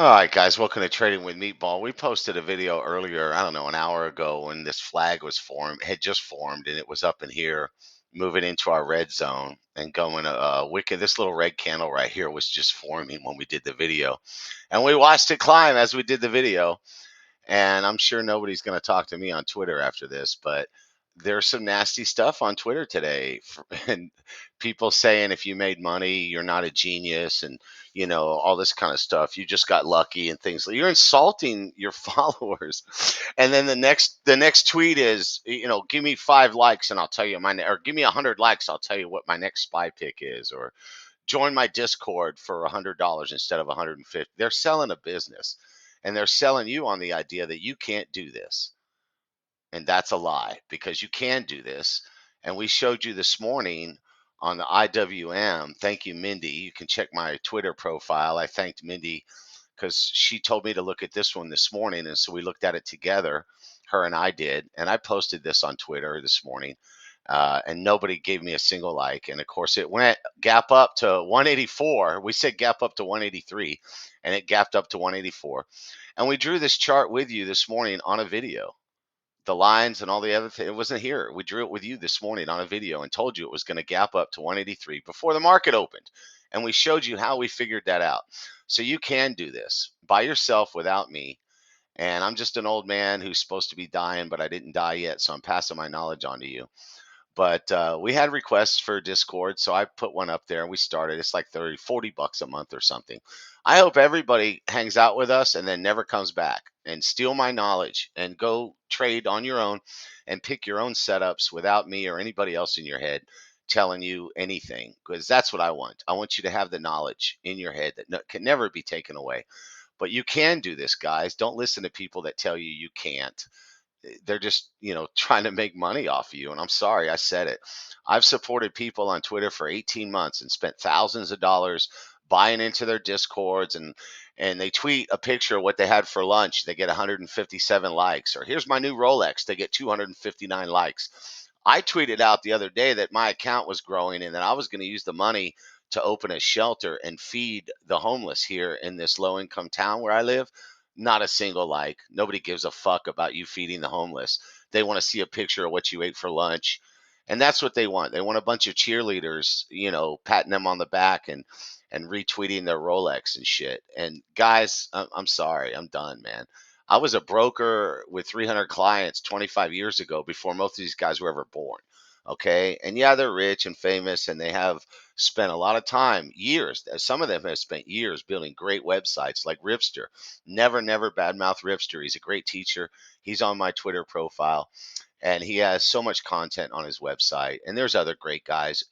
All right, guys, welcome to Trading with Meatball. We posted a video earlier, I don't know, an hour ago when this flag was formed, had just formed, and it was up in here moving into our red zone and going wicked. This little red candle right here was just forming when we did the video. And we watched it climb as we did the video. And I'm sure nobody's going to talk to me on Twitter after this, but there's some nasty stuff on Twitter today, and people saying if you made money, you're not a genius, and all this kind of stuff. You just got lucky and things. You're insulting your followers, and then the next tweet is, give me 5 likes and I'll tell you or give me 100 likes, I'll tell you what my next spy pick is, or join my Discord for $100 instead of 150. They're selling a business, and they're selling you on the idea that you can't do this. And that's a lie, because you can do this. And we showed you this morning on the IWM. Thank you, Mindy. You can check my Twitter profile. I thanked Mindy because she told me to look at this one this morning. And so we looked at it together, her and I did. And I posted this on Twitter this morning. And nobody gave me a single like. And of course, it went gap up to 184. We said gap up to 183, and it gapped up to 184. And we drew this chart with you this morning on a video. The lines and all the other things, it wasn't here. We drew it with you this morning on a video and told you it was going to gap up to 183 before the market opened. And we showed you how we figured that out. So you can do this by yourself without me. And I'm just an old man who's supposed to be dying, but I didn't die yet. So I'm passing my knowledge on to you. But we had requests for Discord, so I put one up there and we started. It's like 30, $40 a month or something. I hope everybody hangs out with us and then never comes back and steal my knowledge and go trade on your own and pick your own setups without me or anybody else in your head telling you anything, because that's what I want. I want you to have the knowledge in your head that can never be taken away. But you can do this, guys. Don't listen to people that tell you you can't. They're just trying to make money off of you, and I'm sorry I said it. I've supported people on Twitter for 18 months and spent thousands of dollars buying into their Discords, and they tweet a picture of what they had for lunch, they get 157 likes, or here's my new Rolex, they get 259 likes. I tweeted out the other day that my account was growing and that I was going to use the money to open a shelter and feed the homeless here in this low income town where I live. Not a single like. Nobody gives a fuck about you feeding the homeless. They want to see a picture of what you ate for lunch. And that's what they want. They want a bunch of cheerleaders, patting them on the back and retweeting their Rolex and shit. And guys, I'm sorry. I'm done, man. I was a broker with 300 clients 25 years ago before most of these guys were ever born. Okay. And yeah, they're rich and famous and they have spent a lot of time, years. Some of them have spent years building great websites like Ripster. Never badmouth Ripster. He's a great teacher. He's on my Twitter profile and he has so much content on his website. And there's other great guys.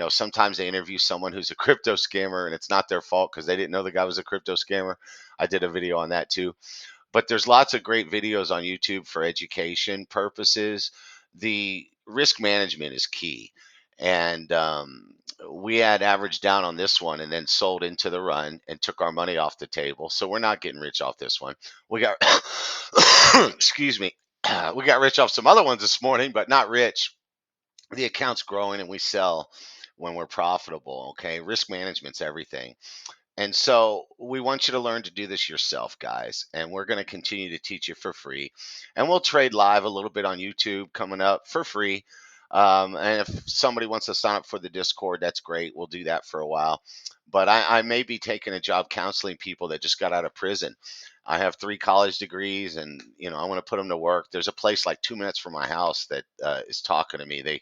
Sometimes they interview someone who's a crypto scammer and it's not their fault because they didn't know the guy was a crypto scammer. I did a video on that too. But there's lots of great videos on YouTube for education purposes. The risk management is key. And we had averaged down on this one and then sold into the run and took our money off the table. So we're not getting rich off this one. We got, excuse me, we got rich off some other ones this morning, but not rich. The account's growing and we sell when we're profitable. Okay. Risk management's everything. And so we want you to learn to do this yourself, guys. And we're going to continue to teach you for free. And we'll trade live a little bit on YouTube coming up for free. And if somebody wants to sign up for the Discord, that's great. We'll do that for a while. But I may be taking a job counseling people that just got out of prison. I have 3 college degrees and, I want to put them to work. There's a place like 2 minutes from my house that is talking to me. They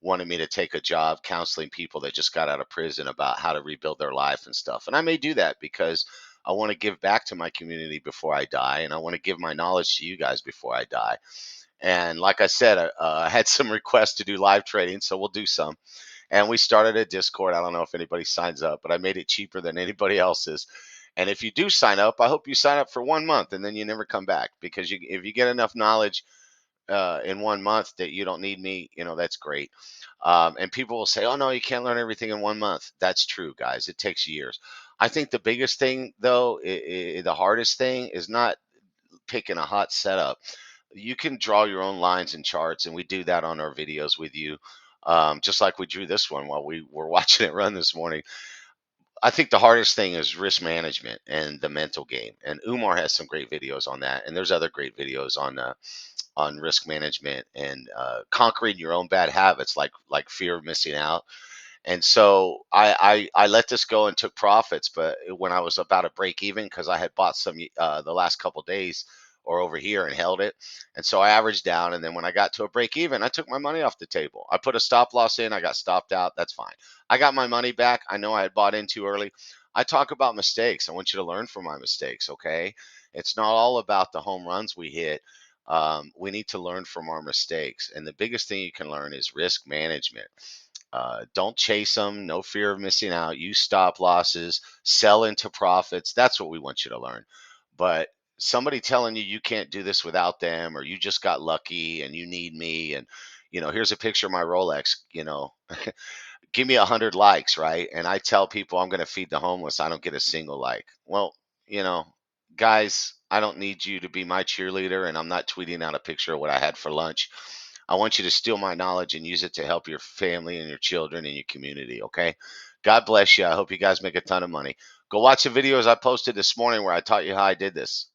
wanted me to take a job counseling people that just got out of prison about how to rebuild their life and stuff. And I may do that because I want to give back to my community before I die. And I want to give my knowledge to you guys before I die. And like I said, I had some requests to do live trading, so we'll do some. And we started a Discord. I don't know if anybody signs up, but I made it cheaper than anybody else's. And if you do sign up, I hope you sign up for 1 month and then you never come back, because if you get enough knowledge in 1 month that you don't need me, that's great. And people will say, oh, no, you can't learn everything in 1 month. That's true, guys. It takes years. I think the biggest thing, though, the hardest thing is not picking a hot setup. You can draw your own lines and charts, and we do that on our videos with you, just like we drew this one while we were watching it run this morning. I think the hardest thing is risk management and the mental game. And Umar has some great videos on that, and there's other great videos on risk management and conquering your own bad habits, like fear of missing out. And so I let this go and took profits, but when I was about to break even, because I had bought some the last couple days or over here and held it, and so I averaged down. And then when I got to a break even, I took my money off the table. I put a stop loss in. I got stopped out. That's fine. I got my money back. I know I had bought in too early. I talk about mistakes. I want you to learn from my mistakes. Okay, it's not all about the home runs we hit. We need to learn from our mistakes, and the biggest thing you can learn is risk management. Don't chase them. No fear of missing out. Use stop losses. Sell into profits. That's what we want you to learn. But somebody telling you you can't do this without them, or you just got lucky and you need me, and here's a picture of my Rolex. Give me 100 likes, right? And I tell people I'm going to feed the homeless. I don't get a single like. Well, you know, guys, I don't need you to be my cheerleader, and I'm not tweeting out a picture of what I had for lunch. I want you to steal my knowledge and use it to help your family and your children and your community. Okay. God bless you. I hope you guys make a ton of money. Go watch the videos I posted this morning where I taught you how I did this.